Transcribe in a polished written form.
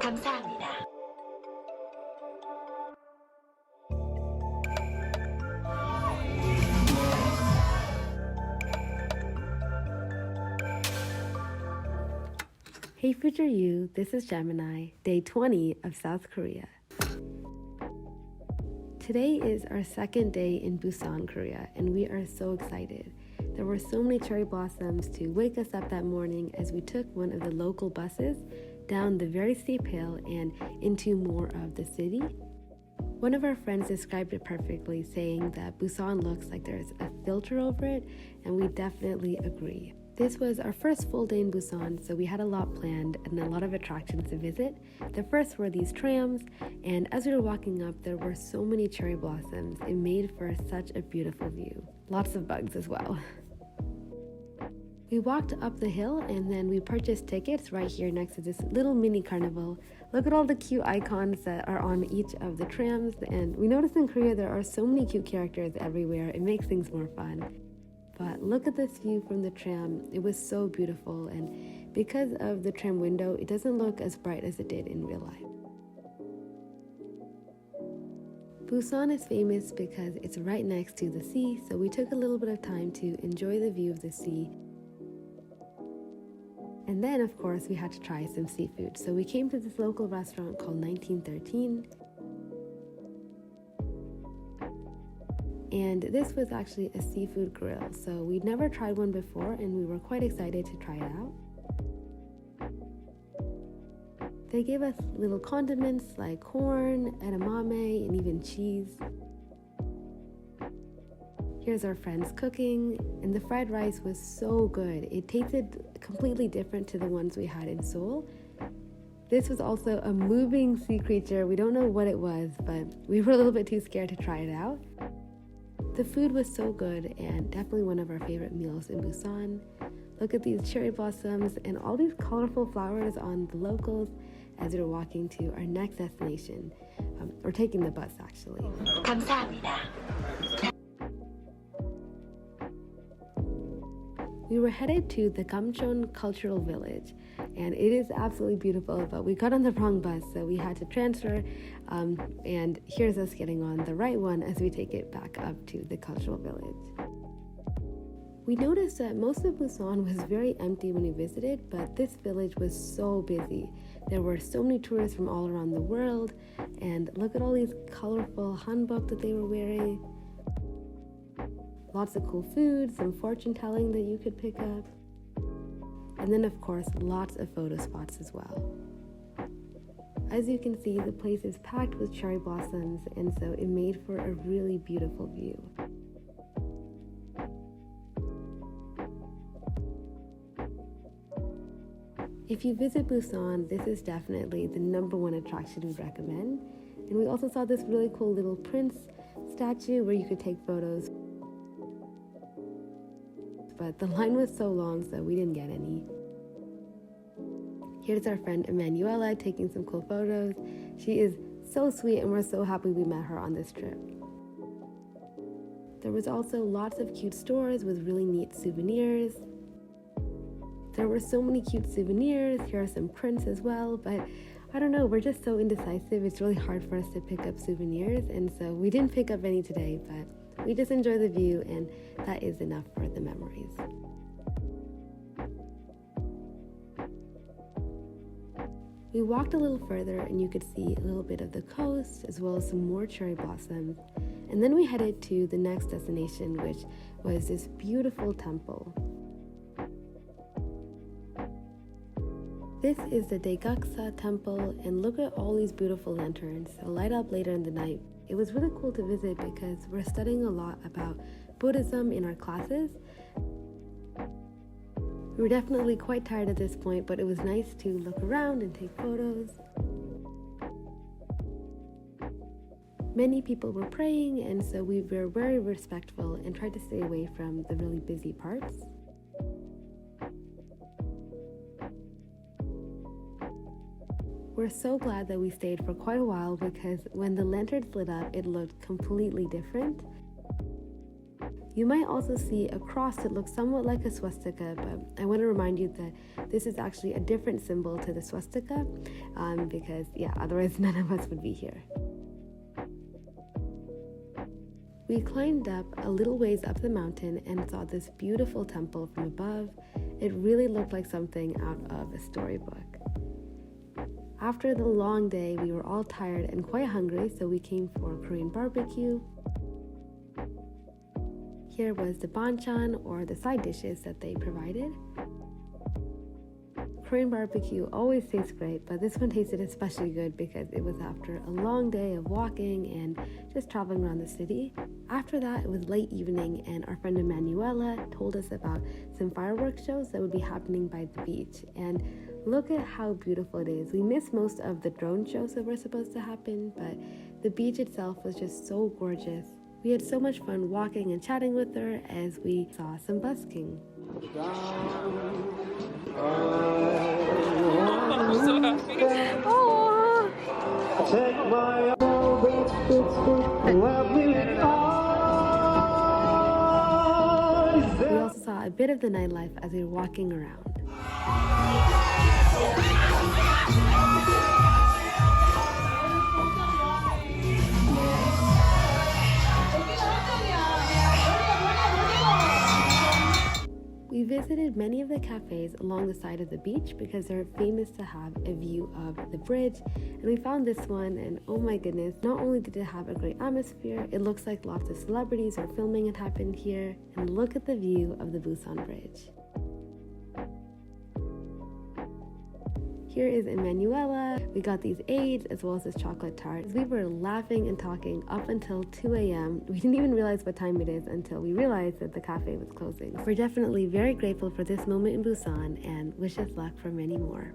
감사합니다. Hey future you, this is Gemini, day 20 of South Korea. Today is our second day in Busan, Korea, and we are so excited. There were so many cherry blossoms to wake us up that morning as we took one of the local buses down the very steep hill and into more of the city. One of our friends described it perfectly, saying that Busan looks like there's a filter over it, and we definitely agree. This was our first full day in Busan, so we had a lot planned and a lot of attractions to visit. The first were these trams, and as we were walking up, there were so many cherry blossoms. It made for such a beautiful view. Lots of bugs as well. We walked up the hill and then we purchased tickets right here next to this little mini carnival. Look at all the cute icons that are on each of the trams, and we noticed in Korea there are so many cute characters everywhere. It makes things more fun. But look at this view from the tram. It was so beautiful, and because of the tram window, it doesn't look as bright as it did in real life. Busan is famous because it's right next to the sea, so we took a little bit of time to enjoy the view of the sea. And then, of course, we had to try some seafood. So we came to this local restaurant called 1913. And this was actually a seafood grill, so we'd never tried one before and we were quite excited to try it out. They gave us little condiments like corn, edamame, and even cheese. Here's our friends cooking, and the fried rice was so good. It tasted completely different to the ones we had in Seoul. This was also a moving sea creature. We don't know what it was, but we were a little bit too scared to try it out. The food was so good and definitely one of our favorite meals in Busan. Look at these cherry blossoms and all these colorful flowers on the locals as we're walking to our next destination. We're taking the bus actually. 감사합니다. We were headed to the Gamcheon Cultural Village, and it is absolutely beautiful, but we got on the wrong bus, so we had to transfer, and here's us getting on the right one as we take it back up to the Cultural Village. We noticed that most of Busan was very empty when we visited, but this village was so busy. There were so many tourists from all around the world, and look at all these colorful hanbok that they were wearing. Lots of cool food, some fortune telling that you could pick up. And then of course, lots of photo spots as well. As you can see, the place is packed with cherry blossoms, and so it made for a really beautiful view. If you visit Busan, this is definitely the #1 attraction we'd recommend. And we also saw this really cool little prince statue where you could take photos. But the line was so long, so we didn't get any. Here's our friend Emanuela taking some cool photos. She is so sweet, and we're so happy we met her on this trip. There was also lots of cute stores with really neat souvenirs. There were so many cute souvenirs. Here are some prints as well, but I don't know, we're just so indecisive. It's really hard for us to pick up souvenirs, and so we didn't pick up any today, but we just enjoy the view, and that is enough for the memories. We walked a little further and you could see a little bit of the coast as well as some more cherry blossoms. And then we headed to the next destination, which was this beautiful temple. This is the Daegaksa temple, and look at all these beautiful lanterns that light up later in the night. It was really cool to visit because we're studying a lot about Buddhism in our classes. We were definitely quite tired at this point, but it was nice to look around and take photos. Many people were praying, and so we were very respectful and tried to stay away from the really busy parts. We're so glad that we stayed for quite a while because when the lanterns lit up, it looked completely different. You might also see a cross that looks somewhat like a swastika, but I want to remind you that this is actually a different symbol to the swastika because, otherwise none of us would be here. We climbed up a little ways up the mountain and saw this beautiful temple from above. It really looked like something out of a storybook. After the long day, we were all tired and quite hungry, so we came for Korean barbecue. Here was the banchan, or the side dishes that they provided. Korean barbecue always tastes great, but this one tasted especially good because it was after a long day of walking and just traveling around the city. After that, it was late evening, and our friend Emanuela told us about some fireworks shows that would be happening by the beach. And look at how beautiful it is. We missed most of the drone shows that were supposed to happen, but the beach itself was just so gorgeous. We had so much fun walking and chatting with her as we saw some busking. We also saw a bit of the nightlife as we were walking around. We visited many of the cafes along the side of the beach because they're famous to have a view of the bridge, and we found this one, and oh my goodness, not only did it have a great atmosphere, it looks like lots of celebrities are filming it happened here, and look at the view of the Busan Bridge. Here is Emanuela. We got these aids as well as this chocolate tart. We were laughing and talking up until 2 a.m. We didn't even realize what time it is until we realized that the cafe was closing. We're definitely very grateful for this moment in Busan and wish us luck for many more.